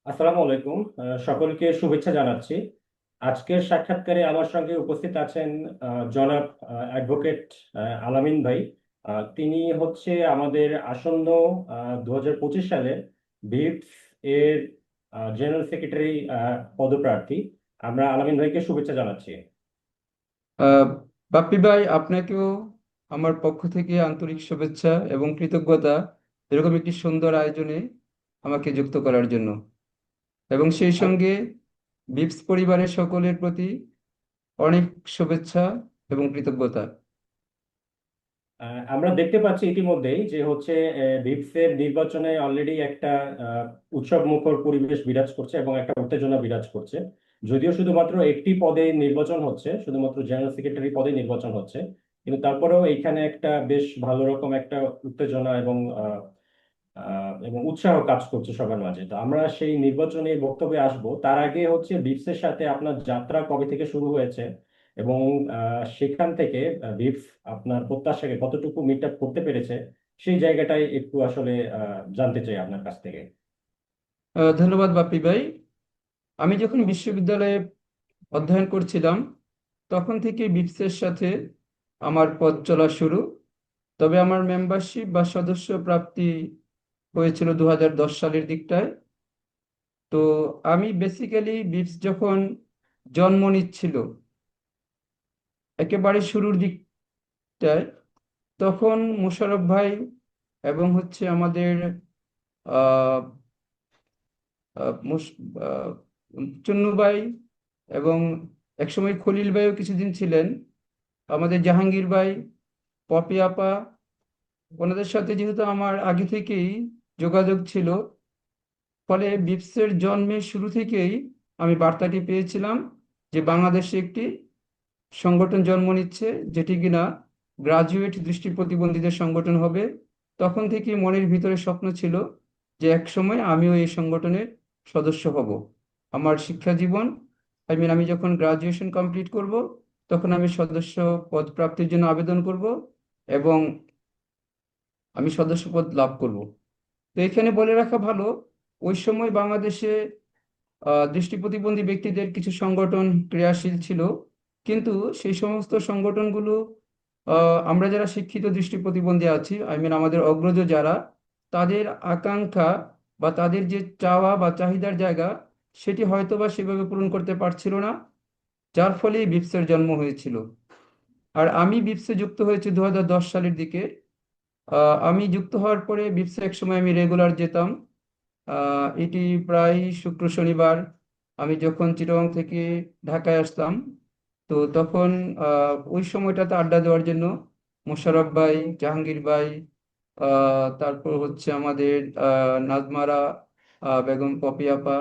আসসালামু আলাইকুম। সকলকে শুভেচ্ছা জানাচ্ছি। আজকের সাক্ষাৎকারে আমার সঙ্গে উপস্থিত আছেন জনাব অ্যাডভোকেট আলামিন ভাই। তিনি হচ্ছে আমাদের আসন্ন 2025 সালে ভিপস এর জেনারেল সেক্রেটারি পদপ্রার্থী। আমরা আলামিন ভাইকে শুভেচ্ছা জানাচ্ছি। আহ বাপ্পি ভাই, আপনাকেও আমার পক্ষ থেকে আন্তরিক শুভেচ্ছা এবং কৃতজ্ঞতা এরকম একটি সুন্দর আয়োজনে আমাকে যুক্ত করার জন্য, এবং সেই আম- সঙ্গে বিপস পরিবারের সকলের প্রতি অনেক শুভেচ্ছা এবং কৃতজ্ঞতা। আমরা দেখতে পাচ্ছি ইতিমধ্যেই যে হচ্ছে ভিপস এর নির্বাচনে অলরেডি একটা উৎসব মুখর পরিবেশ বিরাজ করছে এবং একটা উত্তেজনা বিরাজ করছে। যদিও শুধুমাত্র একটি পদে নির্বাচন হচ্ছে, শুধুমাত্র জেনারেল সেক্রেটারি পদে নির্বাচন হচ্ছে, কিন্তু তারপরেও এইখানে একটা বেশ ভালো রকম একটা উত্তেজনা এবং উৎসাহ কাজ করছে সবার মাঝে। তো আমরা সেই নির্বাচনী বক্তব্যে আসব, তার আগে হচ্ছে ভিপসের সাথে আপনার যাত্রা কবে থেকে শুরু হয়েছে এবং সেখান থেকে ভিপস আপনার প্রত্যাশাকে কতটুকু মিট আপ করতে পেরেছে, সেই জায়গাটাই একটু আসলে জানতে চাই আপনার কাছ থেকে। ধন্যবাদ বাপ্পি ভাই। আমি যখন বিশ্ববিদ্যালয়ে অধ্যয়ন করছিলাম তখন থেকে বিপসের সাথে আমার পথ চলা শুরু। তবে আমার মেম্বারশিপ বা সদস্য প্রাপ্তি হয়েছিল 2010 সালের দিকটায়। তো আমি বেসিক্যালি বিপস যখন জন্ম নিচ্ছিল একেবারে শুরুর দিকটায়, তখন মোশাররফ ভাই এবং হচ্ছে আমাদের আহ আহ, মুশ- আহ, চুন্নু ভাই এবং একসময় খলিল ভাইও কিছুদিন ছিলেন, আমাদের জাহাঙ্গীর ভাই, পপি আপা, ওনাদের সাথে যেহেতু আমার আগে থেকেই যোগাযোগ ছিল, ফলে বিপসের জন্মের শুরু থেকেই আমি বার্তাটি পেয়েছিলাম যে বাংলাদেশে একটি সংগঠন জন্ম নিচ্ছে, যেটি কিনা গ্রাজুয়েট দৃষ্টি প্রতিবন্ধীদের সংগঠন হবে। তখন থেকে মনের ভিতরে স্বপ্ন ছিল যে এক সময় আমিও এই সংগঠনের সদস্য হব। আমার শিক্ষা জীবন, আমি যখন গ্রাজুয়েশন কমপ্লিট করব তখন আমি সদস্য পদ প্রাপ্তির জন্য আবেদন করব এবং আমি সদস্য পদ লাভ করব। তো এখানে বলে রাখা ভালো, ওই সময় বাংলাদেশে দৃষ্টি প্রতিবন্ধী ব্যক্তিদের কিছু সংগঠন ক্রিয়াশীল ছিল, কিন্তু সেই সমস্ত সংগঠনগুলো আমরা যারা শিক্ষিত দৃষ্টি প্রতিবন্ধী আছি, আমাদের অগ্রজ যারা, তাদের আকাঙ্ক্ষা বা তাদের যে চাওয়া বা চাহিদার জায়গা, সেটি হয়তো বা সেভাবে পূরণ করতে পারছিল না, যার ফলে বিপসের জন্ম হয়েছিল। আর আমি বিপসে যুক্ত হয়েছি 2010 সালের দিকে। আমি যুক্ত হওয়ার পরে বিপসে এক সময় আমি রেগুলার যেতাম। এটি প্রায় শুক্র শনিবার আমি যখন চিটাগাং থেকে ঢাকায় আসতাম, তো তখন ওই সময়টাতে আড্ডা দেওয়ার জন্য মোশাররফ ভাই, জাহাঙ্গীর ভাই, তারপর হচ্ছে আমাদের নাজমারা বেগম, পপি আপা,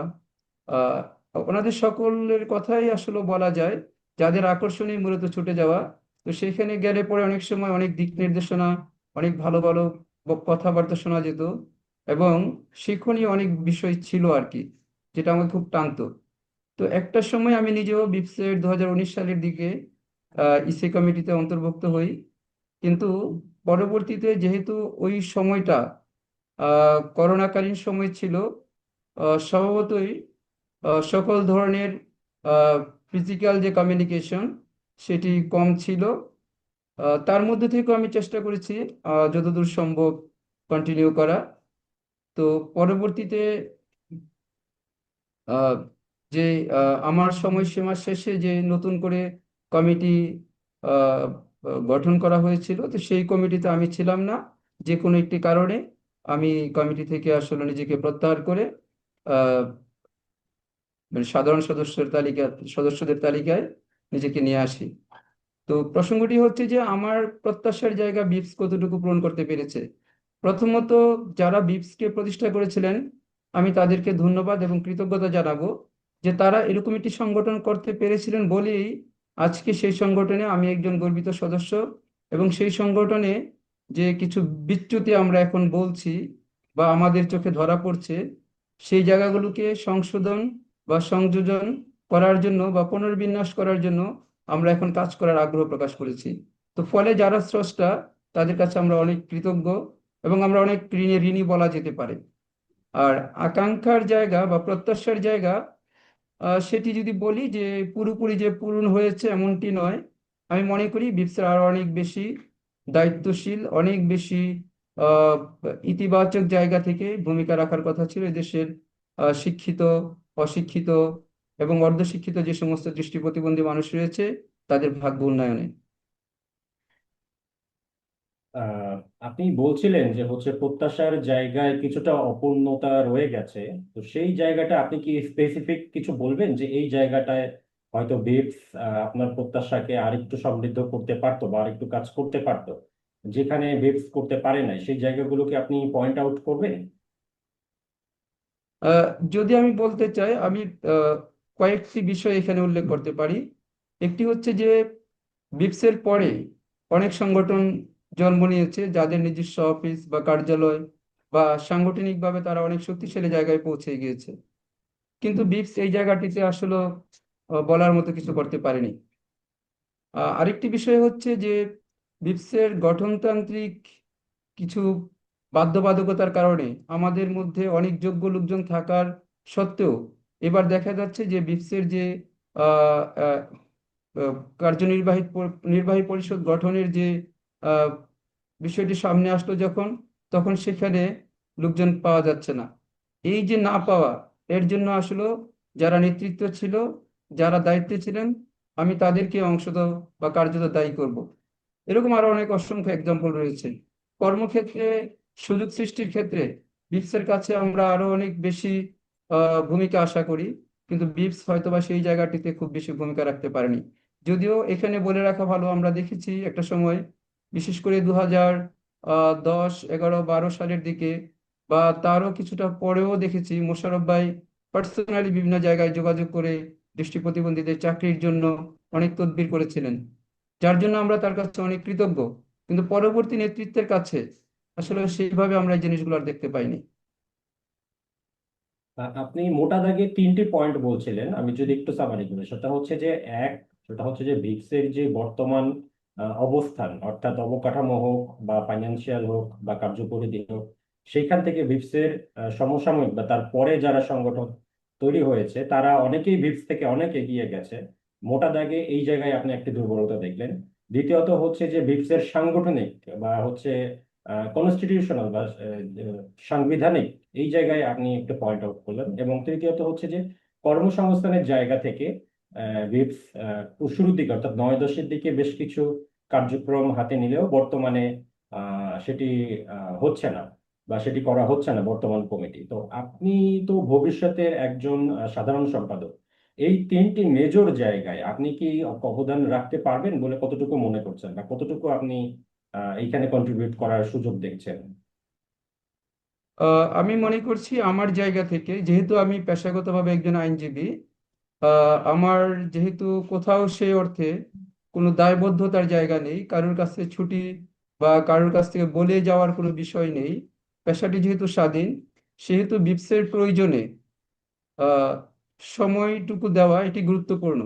আহ, ওনাদের সকলের কথাই আসলে বলা যায়, যাদের আকর্ষণই মূলত ছুটে যাওয়া। তো সেখানে গেলে পরে অনেক সময় অনেক দিক নির্দেশনা, অনেক ভালো ভালো কথাবার্তা শোনা যেত, এবং শিক্ষণীয় অনেক বিষয় ছিল আর কি, যেটা আমাকে খুব টানতো। তো একটা সময় আমি নিজেও বিপসের 2019 সালের দিকে ইসি কমিটিতে অন্তর্ভুক্ত হই, কিন্তু পরবর্তীতে যেহেতু ওই সময়টা করোনাকালীন সময় ছিল, স্বভাবতই সকল ধরনের ফিজিক্যাল যে কমিউনিকেশন সেটি কম ছিল। তার মধ্যে থেকেও আমি চেষ্টা করেছি যতদূর সম্ভব কন্টিনিউ করা। তো পরবর্তীতে আহ, যে আমার সময়সীমা শেষে যে নতুন করে কমিটি আহ, গঠন করা হয়েছিল, তো সেই কমিটিতে আমি ছিলাম না। যে কোনো একটি কারণে আমি কমিটি থেকে আসলে নিজেকে প্রত্যাহার করে আহ, মানে সাধারণ সদস্যদের তালিকায় নিজেকে নিয়ে আসি। তো প্রসঙ্গটি হচ্ছে যে আমার প্রত্যাশার জায়গা বিপস কতটুকু পূরণ করতে পেরেছে। প্রথমত, যারা বিপসকে প্রতিষ্ঠা করেছিলেন আমি তাদেরকে ধন্যবাদ এবং কৃতজ্ঞতা জানাবো, যে তারা এরকম একটি সংগঠন করতে পেরেছিলেন বলেই আজকে সেই সংগঠনে আমি একজন গর্বিত সদস্য। এবং সেই সংগঠনে যে কিছু বিচ্যুতি আমরা এখন বলছি বা আমাদের চোখে ধরা পড়ছে, সেই জায়গাগুলোকে সংশোধন বা সংযোজন করার জন্য বা পুনর্বিন্যাস করার জন্য আমরা এখন কাজ করার আগ্রহ প্রকাশ করেছি। তো ফলে যারা স্রষ্টা, তাদের কাছে আমরা অনেক কৃতজ্ঞ এবং আমরা অনেক ঋণী বলা যেতে পারে। আর আকাঙ্ক্ষার জায়গা বা প্রত্যাশার জায়গা, সেটি যদি বলি যে পুরোপুরি যে পূরণ হয়েছে এমনটি নয়। আমি মনে করি বিপসির আরো অনেক বেশি দায়িত্বশীল, অনেক বেশি আহ, ইতিবাচক জায়গা থেকে ভূমিকা রাখার কথা ছিল এদেশের শিক্ষিত, অশিক্ষিত এবং অর্ধশিক্ষিত যে সমস্ত দৃষ্টি প্রতিবন্ধী মানুষ রয়েছে তাদের ভাগ্য উন্নয়নে। আহ, আপনি বলছিলেন যে হচ্ছে প্রত্যাশার জায়গায় কিছুটা অপূর্ণতা রয়ে গেছে। তো সেই জায়গাটা আপনি কি স্পেসিফিক কিছু বলবেন যে এই জায়গাটায় হয়তো বিটস আপনার প্রত্যাশাকে আরেকটু সমৃদ্ধ করতে পারতো বা আরেকটু কাজ করতে পারতো, যেখানে বিটস করতে পারে নাই সেই জায়গাগুলোকে আপনি পয়েন্ট আউট করবেন? আহ, যদি আমি বলতে চাই, আমি আহ, কয়েকটি বিষয় এখানে উল্লেখ করতে পারি। একটি হচ্ছে যে বিপসের পরে অনেক সংগঠন জন্ম নিয়েছে যাদের নিজস্ব অফিস বা কার্যালয় বা সাংগঠনিকভাবে তারা অনেক শক্তিশালী জায়গায় পৌঁছে গিয়েছে। কিন্তু বিপস এই জায়গাটিতে আসলে বলার মতো কিছু করতে পারেনি। আরেকটি বিষয় হচ্ছে যে বিপসের গঠনতান্ত্রিক কিছু বাধ্যবাধকতার কারণে আমাদের মধ্যে অনেক যোগ্য লোকজন থাকার সত্ত্বেও এবার দেখা যাচ্ছে যে বিপসের যে আহ, আহ, আহ, নির্বাহী পরিষদ গঠনের যে আহ, বিষয়টি সামনে আসলো যখন, তখন সেখানে লোকজন পাওয়া যাচ্ছে না। এই যে না পাওয়া, এর জন্য আসলে যারা নেতৃত্ব ছিল, যারা দায়িত্বে ছিলেন, আমি তাদেরকে অংশত বা কার্যত দায়ী করব। এরকম আরো অনেক অসংখ্য এক্সাম্পল রয়েছে। কর্মক্ষেত্রে সুযোগ সৃষ্টির ক্ষেত্রে বিপসের কাছে আমরা আরো অনেক বেশি ভূমিকা আশা করি, কিন্তু বিপস হয়তোবা সেই জায়গাটিতে খুব বেশি ভূমিকা রাখতে পারেনি। যদিও এখানে বলে রাখা ভালো, আমরা দেখেছি একটা সময়, বিশেষ করে 2010, 11, 12 সালের দিকে বা তারও কিছুটা পরেও দেখেছি মোশাররফ ভাই পার্সোনালি বিভিন্ন জায়গায় যোগাযোগ করে দৃষ্টি প্রতিবন্ধীদের চাকরির জন্য অনেক তদবির করেছিলেন, যার জন্য আমরা তার কাছে অনেক কৃতজ্ঞ। কিন্তু পরবর্তী নেতৃত্বের কাছে আসলে সেইভাবে আমরা এই জিনিসগুলো আর দেখতে পাইনি। আপনি মোটা দাগে তিনটি পয়েন্ট বলছিলেন, আমি যদি একটু সামারি করি সেটা হচ্ছে যে এক, সেটা হচ্ছে যে ভিক্সের যে বর্তমান অবস্থান, অর্থাৎ অবকাঠামো হোক বা ফাইন্যান্সিয়াল হোক বা কার্যপরিধি হোক, সেইখান থেকে ভিক্সের সমসাময়িক বা তার পরে যারা সংগঠন তৈরি হয়েছে তারা অনেকেই ভিক্স থেকে অনেক এগিয়ে গেছে। মোটা দাগে এই জায়গায় আপনি একটি দুর্বলতা দেখলেন। দ্বিতীয়ত হচ্ছে যে ভিক্সের সাংগঠনিক বা হচ্ছে কনস্টিটিউশনাল বা সাংবিধানিক এই জায়গায় আপনি একটু পয়েন্ট আউট করলেন। এবং তৃতীয়ত হচ্ছে যে কর্মসংস্থানের জায়গা থেকে বিপস শুরুর দিকে অর্থাৎ 9-10-এর দিকে বেশ কিছু কার্যক্রম হাতে নিলেও বর্তমানে সেটি হচ্ছে না বা সেটি করা হচ্ছে না বর্তমান কমিটি। তো আপনি তো ভবিষ্যতের একজন সাধারণ সম্পাদক, এই তিনটি মেজর জায়গায় আপনি কি অবদান রাখতে পারবেন বলে কতটুকু মনে করছেন বা কতটুকু আপনি এইখানে কন্ট্রিবিউট করার সুযোগ দেখছেন? আমি মনে করছি আমার জায়গা থেকে, যেহেতু আমি পেশাগতভাবে একজন আইনজীবী, আমার যেহেতু কোথাও সেই অর্থে কোনো দায়বদ্ধতার জায়গা নেই, কারোর কাছে ছুটি বা কারোর কাছ থেকে বলে যাওয়ার কোনো বিষয় নেই, পেশাটি যেহেতু স্বাধীন, সেহেতু বিপসের প্রয়োজনে আহ, সময়টুকু দেওয়া এটি গুরুত্বপূর্ণ।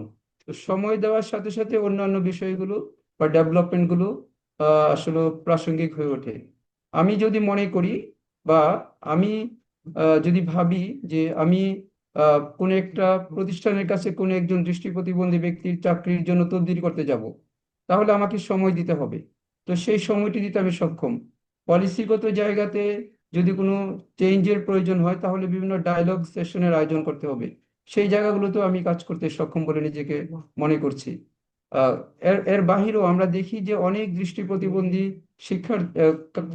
তো সময় দেওয়ার সাথে সাথে অন্যান্য বিষয়গুলো বা ডেভেলপমেন্টগুলো আসলে প্রাসঙ্গিক হয়ে ওঠে। আমি যদি মনে করি বা আমি যদি ভাবি যে আমি কোনো একটা প্রতিষ্ঠানের কাছে কোনো একজন দৃষ্টি প্রতিবন্ধী ব্যক্তির চাকরির জন্য তদবির করতে যাব, তাহলে আমাকে সময় দিতে হবে। তো সেই সময়টি দিতে আমি সক্ষম। পলিসিগত জায়গাতে যদি কোনো চেঞ্জের প্রয়োজন হয়, তাহলে বিভিন্ন ডায়লগ সেশনের আয়োজন করতে হবে। সেই জায়গাগুলোতেও আমি কাজ করতে সক্ষম বলে নিজেকে মনে করছি। আহ, এর এর বাহিরেও আমরা দেখি যে অনেক দৃষ্টি প্রতিবন্ধী শিক্ষার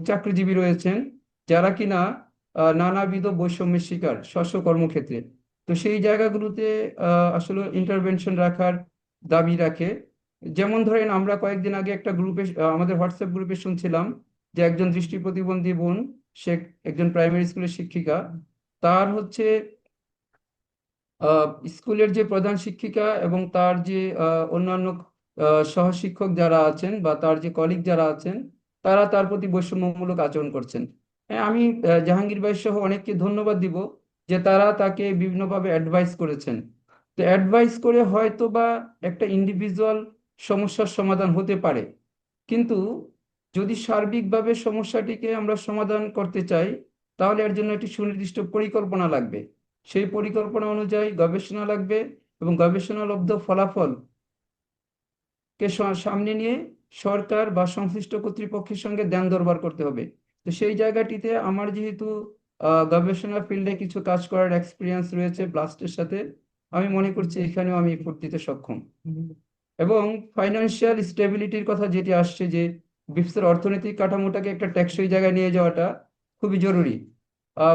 চাকরিজীবী রয়েছেন যারা কিনা নানাবিধ বৈষম্যের শিকার স্ব কর্মক্ষেত্রে। তো সেই জায়গাগুলোতে আসলে ইন্টারভেনশন রাখার দাবি রাখে। যেমন ধরেন, আমরা কয়েকদিন আগে একটা গ্রুপে, আমাদের হোয়াটসঅ্যাপ গ্রুপে শুনছিলাম যে একজন দৃষ্টি প্রতিবন্ধী বোন, সে একজন প্রাইমারি স্কুলের শিক্ষিকা। তার হচ্ছে আহ, স্কুলের যে প্রধান শিক্ষিকা এবং তার যে অন্যান্য সহশিক্ষক যারা আছেন বা তার যে কলিগ যারা আছেন, তারা তার প্রতি বৈষম্যমূলক আচরণ করছেন। হ্যাঁ, আমি জাহাঙ্গীর ভাই সহ অনেককে ধন্যবাদ দিব যে তারা তাকে বিভিন্নভাবে অ্যাডভাইস করেছেন। তো অ্যাডভাইস করে হয়তো বা একটা ইন্ডিভিজুয়াল সমস্যার সমাধান হতে পারে, কিন্তু যদি সার্বিকভাবে সমস্যাটিকে আমরা সমাধান করতে চাই, তাহলে এর জন্য একটি সুনির্দিষ্ট পরিকল্পনা লাগবে। সেই পরিকল্পনা অনুযায়ী গবেষণা লাগবে, এবং গবেষণালব্ধ ফলাফল কে সামনে নিয়ে সরকার বা সংশ্লিষ্ট কর্তৃপক্ষের সঙ্গে দেন দরবার করতে হবে। তো সেই জায়গাটিতে আমার যেহেতু গবেষণা ফিল্ডে কিছু কাজ করার এক্সপিরিয়েন্স রয়েছে ব্লাস্টের সাথে, আমি মনে করছি এখানেও আমি ফুট দিতে সক্ষম। এবং ফাইন্যান্সিয়াল স্টেবিলিটির কথা যেটি আসছে, যে বিশ্বের অর্থনৈতিক কাঠামোটাকে একটা টেকসই জায়গায় নিয়ে যাওয়াটা খুবই জরুরি।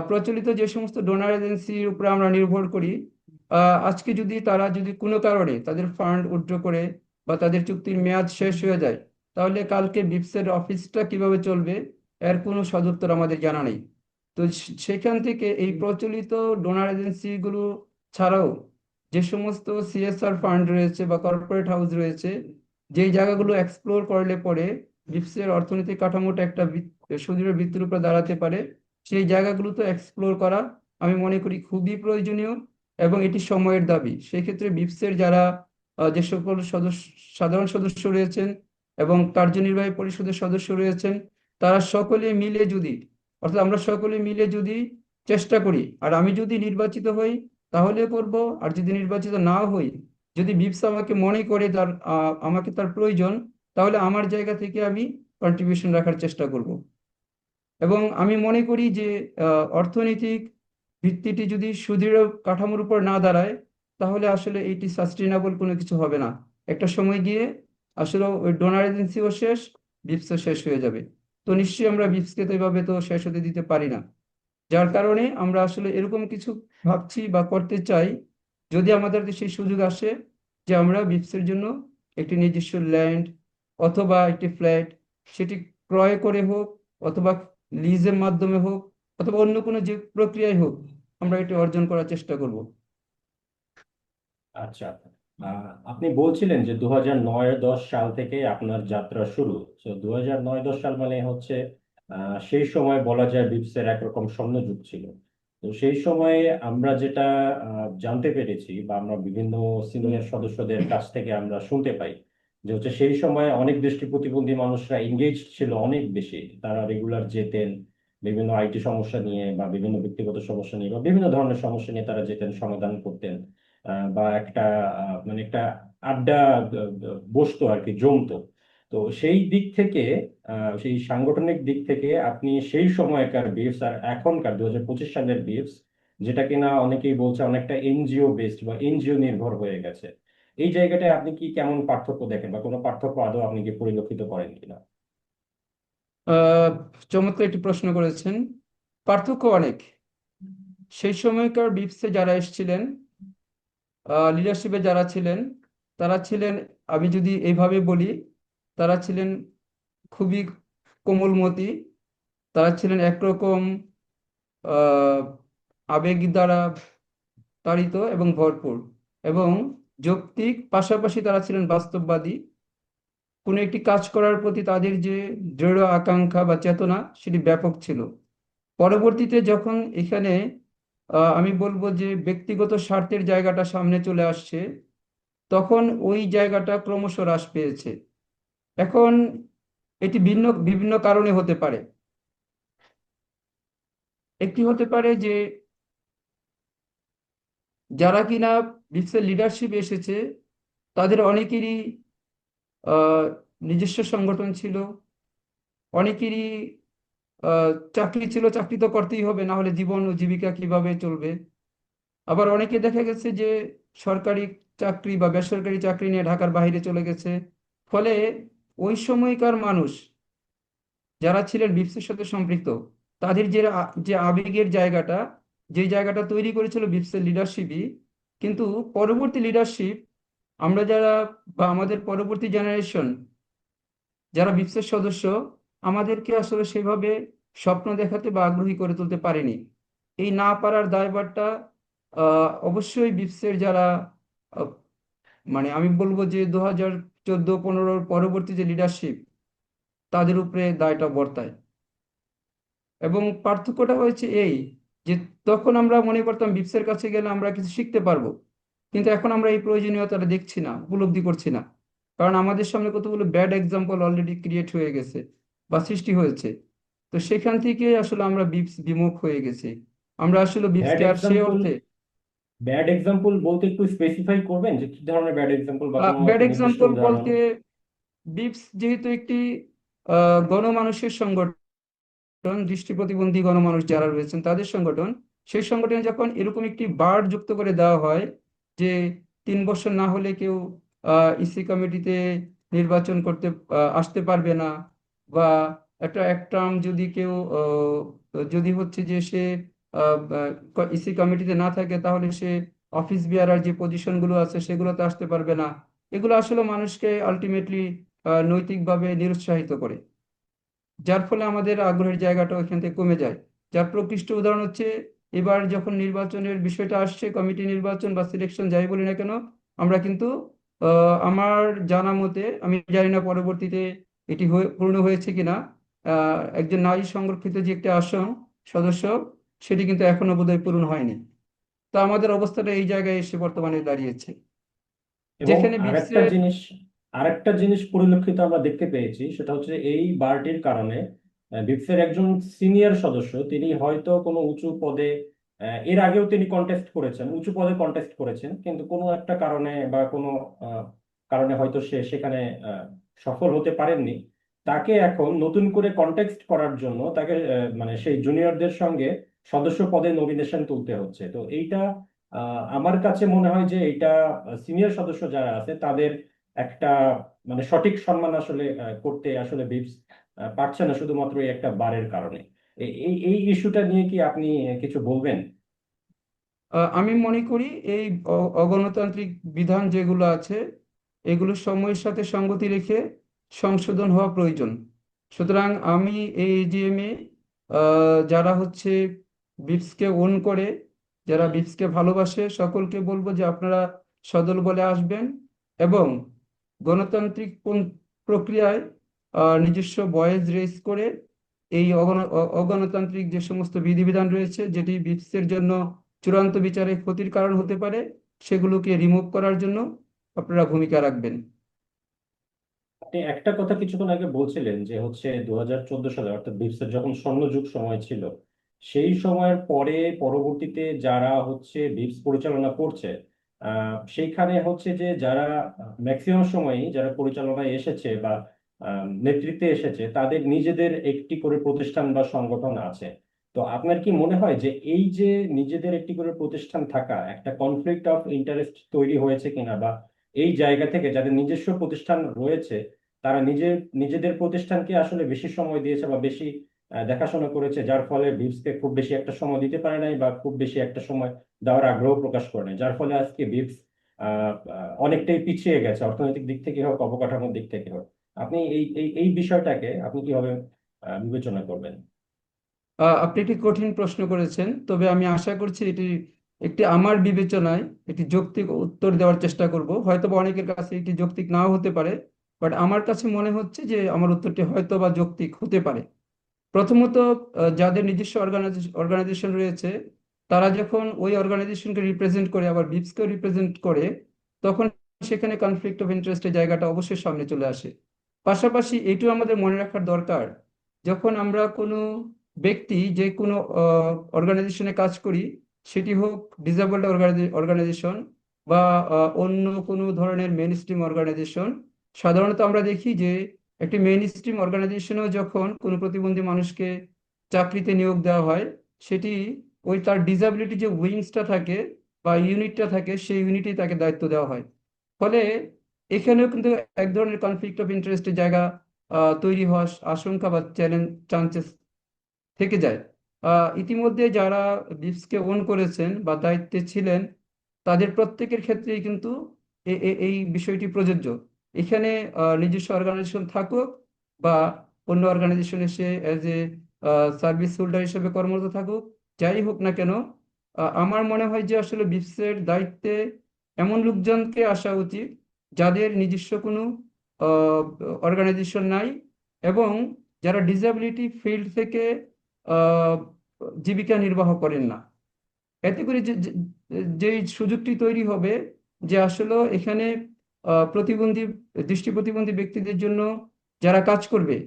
প্রচলিত যে সমস্ত ডোনার এজেন্সির উপরে আমরা নির্ভর করি, আজকে যদি তারা যদি কোনো কারণে তাদের ফান্ড উইথড্র করে বা তাদের চুক্তির মেয়াদ শেষ হয়ে যায়, তাহলে কালকে বিপসের অফিসটা কিভাবে চলবে এর কোনো সদুত্তর আমাদের জানা নেই। তো সেখান থেকে এই প্রচলিত ডোনার এজেন্সিগুলো ছাড়াও যে সমস্ত সিএসআর ফান্ড রয়েছে বা কর্পোরেট হাউস রয়েছে, যেই জায়গাগুলো এক্সপ্লোর করলে পরে বিপসের অর্থনৈতিক কাঠামোটা একটা সুদৃঢ় ভিত্তির উপর দাঁড়াতে পারে, সেই জায়গাগুলো তো এক্সপ্লোর করা আমি মনে করি খুবই প্রয়োজনীয়, এবং এটি সময়ের দাবি। সেক্ষেত্রে বিপসের যারা যে সকল সদস্য, সাধারণ সদস্য রয়েছেন এবং কার্যনির্বাহী পরিষদের সদস্য রয়েছেন, তারা সকলে মিলে যদি, অর্থাৎ আমরা সকলে মিলে যদি চেষ্টা করি, আর আমি যদি নির্বাচিত হই তাহলে করব, আর যদি নির্বাচিত না হই, যদি বিপস আমাকে মনে করে তার আমাকে তার প্রয়োজন, তাহলে আমার জায়গা থেকে আমি কন্ট্রিবিউশন রাখার চেষ্টা করব। এবং আমি মনে করি যে অর্থনৈতিক ভিত্তিটি যদি সুদৃঢ় কাঠামোর উপর না দাঁড়ায়, তাহলে আসলে এটি সাস্টেইনেবল কোনো কিছু হবে না। একটা সময় গিয়ে আসলে ওই ডোনার এজেন্সিও শেষ, বিপসও শেষ হয়ে যাবে। তো নিশ্চয়ই আমরা বিপসকে তো এভাবে তো শেষ হতে দিতে পারি না। যার কারণে আমরা আসলে এরকম কিছু ভাবছি বা করতে চাই, যদি আমাদের সেই সুযোগ আসে, যে আমরা বিপসের জন্য একটি নিজস্ব ল্যান্ড অথবা একটি ফ্ল্যাট, সেটি ক্রয় করে হোক অথবা লিজের মাধ্যমে হোক অথবা অন্য কোনো যে প্রক্রিয়ায় হোক, আমরা এটি অর্জন করার চেষ্টা করব। আচ্ছা। আপনি বলছিলেন যে 2009-10 সাল থেকে আপনার যাত্রা শুরু। তো 2009-10 সাল মানে হচ্ছে সেই সময় বলা যায় বিপসের একরকম স্বর্ণযুগ ছিল। তো সেই সময়ে আমরা যেটা জানতে পেরেছি বা আমরা বিভিন্ন সিনিয়র সদস্যদের কাছ থেকে আমরা শুনতে পাই, যে হচ্ছে সেই সময় অনেক দৃষ্টি প্রতিবন্ধী মানুষরা এঙ্গেজ ছিল অনেক বেশি। তারা রেগুলার যেতেন, বিভিন্ন আইটি সমস্যা নিয়ে বা বিভিন্ন ব্যক্তিগত সমস্যা নিয়ে বা বিভিন্ন ধরনের সমস্যা নিয়ে তারা যেতেন, সমাধান করতেন। বা একটা মানে একটা আড্ডা বসতো আর কি, জমতো। তো সেই দিক থেকে সেই সাংগঠনিক দিক থেকে আপনি সেই সময়কার বিএফস আর এখনকার 2025 সালের বিএফস, যেটা কিনা অনেকেই বলছে অনেকটা এনজিও বেসড বা এনজিও নির্ভর হয়ে গেছে, এই জায়গাটায় আপনি কি কেমন পার্থক্য দেখেন বা কোনো পার্থক্য আদৌ আপনি কি পরিলক্ষিত করেন কিনা? আহ চমৎকার একটি প্রশ্ন করেছেন। পার্থক্য অনেক। সেই সময়কার বিপসে যারা এসেছিলেন, লিডারশিপে যারা ছিলেন, তারা ছিলেন, আমি যদি এইভাবে বলি, তারা ছিলেন খুবই কোমলমতি। তারা ছিলেন একরকম আহ আবেগ দ্বারা তাড়িত এবং ভরপুর, এবং যৌক্তিক, পাশাপাশি তারা ছিলেন বাস্তববাদী। কোনো একটি কাজ করার প্রতি তাদের যে দৃঢ় আকাঙ্ক্ষা বা চেতনা, সেটি ব্যাপক ছিল। পরবর্তীতে যখন এখানে আমি বলবো যে ব্যক্তিগত স্বার্থের জায়গাটা সামনে চলে আসছে, তখন ওই জায়গাটা ক্রমশ হ্রাস পেয়েছে। এখন এটি ভিন্ন বিভিন্ন কারণে হতে পারে। একটি হতে পারে যে যারা কিনা বিশ্বের লিডারশিপ এসেছে, তাদের অনেকেরই আহ, নিজস্ব সংগঠন ছিল, অনেকেরই চাকরি ছিল, চাকরি তো করতেই হবে, না হলে জীবন ও জীবিকা কিভাবে চলবে। আবার অনেকে দেখা গেছে যে সরকারি চাকরি বা বেসরকারি চাকরি নিয়ে ঢাকার বাইরে চলে গেছে। ফলে ওই সময়কার মানুষ যারা ছিলেন বিপসির সাথে সম্পৃক্ত, তাদের যে আবেগের জায়গাটা, যে জায়গাটা তৈরি করেছিল বিপসের লিডারশিপই, কিন্তু পরবর্তী লিডারশিপ, আমরা যারা বা আমাদের পরবর্তী জেনারেশন যারা বিপসের সদস্য, আমাদেরকে আসলে সেভাবে স্বপ্ন দেখাতে বা আগ্রহী করে তুলতে পারেনি। এই না পারার দায়ভারটা অবশ্যই বিপসের যারা আহ, মানে আমি বলবো যে 2014-15 পরবর্তী যে লিডারশিপ, তাদের উপরে দায়টা বর্তায়। এবং পার্থক্যটা হয়েছে এই, যে তখন আমরা মনে করতাম বিপসের কাছে গেলে আমরা কিছু শিখতে পারবো, কিন্তু এখন আমরা এই প্রয়োজনীয়তাটা দেখছি না, উপলব্ধি করছি না। কারণ আমাদের সামনে কতগুলো ব্যাড এক্সাম্পল অলরেডি ক্রিয়েট হয়ে গেছে বা সৃষ্টি হয়েছে। তো সেখান থেকে আসলে আমরা বিপস বিমুখ হয়ে গেছি। আমরা আসলে ব্যাড বিপসকে আর সে এক্সাম্পল, অর্থে ব্যাড এক্সাম্পল বলতে একটু স্পেসিফাই করবেন যে কি ধরনের ব্যাড এক্সাম্পল বা কোনো ব্যাড একটা নির্দিষ্ট এক্সাম্পল উদাহরণ? বলতে, বিপস যেহেতু একটি গণমানুষের সংগঠন, দৃষ্টি প্রতিবন্ধী গণমানুষ যারা রয়েছেন তাদের সংগঠন, সেই সংগঠনে যখন এরকম একটি বার যুক্ত করে দেওয়া হয় যে 3 বছর না হলে কেউ ইসি কমিটিতে নির্বাচন করতে আসতে পারবে না, বা একটা এক টার্ম যদি কেউ যদি হচ্ছে যে সে ইসি কমিটিতে না থাকে তাহলে সে অফিস বিয়ারার যে পজিশনগুলো আছে সেগুলোতে আসতে পারবে না। এগুলো আসলে মানুষকে আলটিমেটলি নৈতিকভাবে নিরুৎসাহিত করে, যার ফলে আমাদের আগ্রহের জায়গাটা ওইখান থেকে কমে যায়। যার প্রকৃষ্ট উদাহরণ হচ্ছে, এবার যখন নির্বাচনের বিষয়টা আসছে, কমিটি নির্বাচন বা সিলেকশন যাই বলি না কেন, আমরা কিন্তু আমার জানা মতে, আমি জানি না পরবর্তীতে এটি পূর্ণ হয়েছে কিনা, একজন নারী সংরক্ষিত যে একটা আসন সদস্য, সেটি কিন্তু এখনো বোধহয় পূরণ হয়নি। তো আমাদের অবস্থাটা এই জায়গায় এসে বর্তমানে দাঁড়িয়েছে, এবং যেখানে আরেকটা বিপসের জিনিস, আরেকটা জিনিস পরিলক্ষিত আমরা দেখতে পেয়েছি, সেটা হচ্ছে এই বারটির কারণে বিপসের একজন সিনিয়র সদস্য, তিনি হয়তো কোনো উঁচু পদে এর আগেও তিনি কন্টেস্ট করেছেন, উঁচু পদে কন্টেস্ট করেছেন, কিন্তু কোনো একটা কারণে বা কোনো আহ, কারণে হয়তো সে সেখানে সফল হতে পারেননি। তাকে এখন নতুন করে কন্টেস্ট করার জন্য তাকে মানে সেই জুনিয়রদের সঙ্গে সদস্য পদে নমিনেশন তুলতে হচ্ছে। তো এইটা আমার কাছে মনে হয় যে এটা সিনিয়র সদস্য যারা আছে তাদের একটা মানে সঠিক সম্মান আসলে করতে আসলে বিপস পারছে না, শুধুমাত্র এই একটা বারের কারণে। এই এই ইস্যুটা নিয়ে কি আপনি কিছু বলবেন? আমি মনে করি এই অগণতান্ত্রিক বিধান যেগুলো আছে, এগুলো সময়ের সাথে সঙ্গতি রেখে সংশোধন হওয়া প্রয়োজন। সুতরাং আমি এই এজিএম এ যারা হচ্ছে বিপসকে ওন করে, যারা বিপসকে ভালোবাসে, সকলকে বলবো যে আপনারা সদল বলে আসবেন এবং গণতান্ত্রিক প্রক্রিয়ায় নিজস্ব ভয়েস রেজ করে এই অগণতান্ত্রিক যে সমস্ত বিধিবিধান রয়েছে, যেটি বিপসের জন্য চূড়ান্ত বিচারে ক্ষতির কারণ হতে পারে, সেগুলোকে রিমুভ করার জন্য আপনারা ভূমিকা রাখবেন। আপনি একটা কথা কিছুক্ষণ আগে বলছিলেন যে হচ্ছে 2014 সালে, অর্থাৎ বিপসের যখন স্বর্ণযুগ সময় ছিল, সেই সময়ের পরে পরবর্তীতে যারা হচ্ছে বিপস পরিচালনা করছে, সেইখানে হচ্ছে যে যারা ম্যাক্সিমাম সময়ই যারা পরিচালনায় এসেছে বা নেতৃত্বে এসেছে, তাদের নিজেদের একটি করে প্রতিষ্ঠান বা সংগঠন আছে। তো আপনার কি মনে হয় যে এই যে নিজেদের একটি করে প্রতিষ্ঠান থাকা একটা কনফ্লিক্ট অফ ইন্টারেস্ট তৈরি হয়েছে কিনা, বা এই জায়গা থেকে যাদের নিজস্ব প্রতিষ্ঠান রয়েছে তারা নিজেদের প্রতিষ্ঠানকে আসলে বেশি সময় দিয়েছে বা বেশি দেখাশোনা করেছে, যার ফলে বিপসকে খুব বেশি একটা সময় দিতে পারে নাই বা খুব বেশি একটা সময় দেওয়ার আগ্রহ প্রকাশ করে নাই, যার ফলে আজকে বিপস অনেকটাই পিছিয়ে গেছে, অর্থনৈতিক দিক থেকে হোক, অবকাঠামোর দিক থেকে হোক। আপনি এই এই এই বিষয়টাকে আপনি কিভাবে বিবেচনা করবেন? আপনি একটি কঠিন প্রশ্ন করেছেন, তবে আমি আশা করছি এটি একটি আমার বিবেচনায় একটি যৌক্তিক উত্তর দেওয়ার চেষ্টা করব। হয়তো বা অনেকের কাছে এটি যৌক্তিক নাও হতে পারে, বাট আমার কাছে মনে হচ্ছে যে আমার উত্তরটি হয়তো বা যৌক্তিক হতে পারে। প্রথমত, যাদের নিজস্ব অর্গানাইজেশন রয়েছে, তারা যখন ওই অর্গানাইজেশনকে রিপ্রেজেন্ট করে, আবার বিপসকেও রিপ্রেজেন্ট করে, তখন সেখানে কনফ্লিক্ট অফ ইন্টারেস্টের জায়গাটা অবশ্যই সামনে চলে আসে। পাশাপাশি এটিও আমাদের মনে রাখার দরকার, যখন আমরা কোনো ব্যক্তি যে কোনো অর্গানাইজেশনে কাজ করি, সেটি হোক ডিসেবলড অর্গানাইজেশন বা অন্য কোনো ধরনের মেইন স্ট্রিম অর্গানাইজেশন, সাধারণত আমরা দেখি যে একটি মেইন স্ট্রিম অর্গানাইজেশনেও যখন কোনো প্রতিবন্ধী মানুষকে চাকরিতে নিয়োগ দেওয়া হয়, সেটি ওই তার ডিসাবিলিটি যে উইংসটা থাকে বা ইউনিটটা থাকে, সেই ইউনিটেই তাকে দায়িত্ব দেওয়া হয়। ফলে এখানেও কিন্তু এক ধরনের কনফ্লিক্ট অফ ইন্টারেস্টের জায়গা তৈরি হওয়ার আশঙ্কা বা চ্যালেঞ্জ চান্সেস থেকে যায়। ইতিমধ্যে যারা বিপসকে ওন করেছেন বা দায়িত্বে ছিলেন, তাদের প্রত্যেকের ক্ষেত্রেই কিন্তু এই বিষয়টি প্রযোজ্য। এখানে নিজস্ব অর্গানাইজেশন থাকুক বা অন্য অর্গানাইজেশন এসে এজ এ সার্ভিস হোল্ডার হিসেবে কর্মরত থাকুক, যাই হোক না কেন, আমার মনে হয় যে আসলে বিপসের দায়িত্বে এমন লোকজনকে আসা উচিত যাদের নিজস্ব কোনো অর্গানাইজেশন নাই, এবং যারা ডিসেবিলিটি ফিল্ড থেকে আহ, জীবিকা নির্বাহ করেন না। এতে করে যে সুযোগটি তৈরি হবে, যে আসলে এখানে প্রতিবন্ধী, দৃষ্টি প্রতিবন্ধী ব্যক্তিদের জন্য যারা কাজ করবে,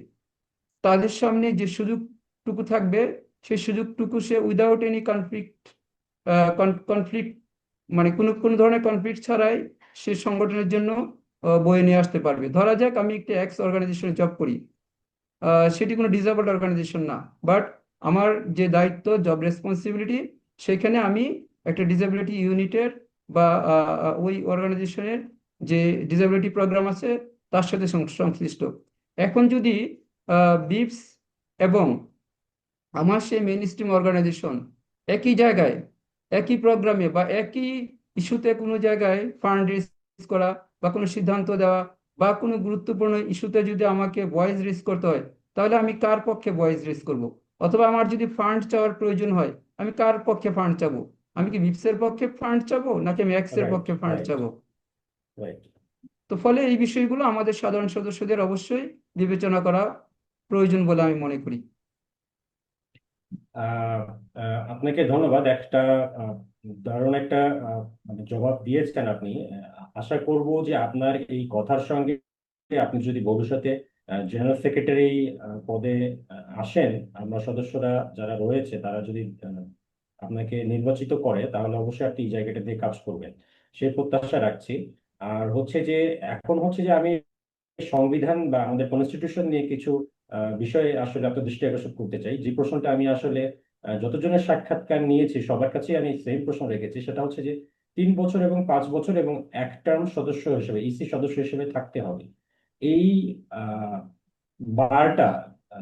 তাদের সামনে যে সুযোগ সুযোগটুকু থাকবে, সেই সুযোগটুকু সে উইদাউট এনি কনফ্লিক্ট, মানে কোনো কোনো ধরনের কনফ্লিক্ট ছাড়াই সে সংগঠনের জন্য বয়ে নিয়ে আসতে পারবে। ধরা যাক আমি একটা এক্স অর্গানাইজেশনে জব করি, সেটি কোনো ডিসেবলড অর্গানাইজেশন না, বাট আমার যে দায়িত্ব, জব রেসপন্সিবিলিটি, সেখানে আমি একটা ডিসেবিলিটি ইউনিটের বা ওই অর্গানাইজেশনের যে ডিসেবিলিটি প্রোগ্রাম আছে তার সাথে সংশ্লিষ্ট। এখন যদি বিপস এবং আমার সেই মেইন স্ট্রিম অর্গানাইজেশন একই জায়গায়, একই প্রোগ্রামে বা একই ইস্যুতে কোনো জায়গায় ফান্ড রেজ করা বা কোনো সিদ্ধান্ত দেওয়া বা কোনো গুরুত্বপূর্ণ ইস্যুতে যদি আমাকে ভয়েস রেজ করতে হয়, তাহলে আমি কার পক্ষে ভয়েস রেজ করব? অথবা আমার যদি ফান্ড চাওয়ার প্রয়োজন হয়, আমি কার পক্ষে ফান্ড চাবো? আমি কি বিপসের পক্ষে ফান্ড চাবো নাকি আমি এক্সের রাইট, পক্ষে ফান্ড রাইট, চাবো? রাইট। তো ফলে এই বিষয়গুলো আমাদের সাধারণ সদস্যদের অবশ্যই বিবেচনা করা প্রয়োজন বলে আমি মনে করি। আহ, আপনাকে ধন্যবাদ। একটা আহ, দারুণ একটা মানে জবাব দিয়েছেন আপনি। আশা করব যে আপনার এই কথার সঙ্গে আপনি যদি ভবিষ্যতে জেনারেল সেক্রেটারি পদে আসেন, আমরা সদস্যরা যারা রয়েছে তারা যদি আপনাকে নির্বাচিত করে, তাহলে অবশ্যই আপনি এই জায়গাটা দিয়ে কাজ করবেন, সে প্রত্যাশা রাখছি। আর হচ্ছে যে এখন হচ্ছে যে আমি সংবিধান বা আমাদের কনস্টিটিউশন নিয়ে কিছু বিষয়ে আসলে আপনার দৃষ্টি আকর্ষণ করতে চাই। যে প্রশ্নটা আমি আসলে যতজনের সাক্ষাৎকার নিয়েছি সবার কাছে আমি সেম প্রশ্ন রেখেছি, সেটা হচ্ছে যে 3 বছর এবং 5 বছর এবং এক টার্ম সদস্য হিসেবে, ইসি সদস্য হিসেবে থাকতে হবে। এই আহ বারটা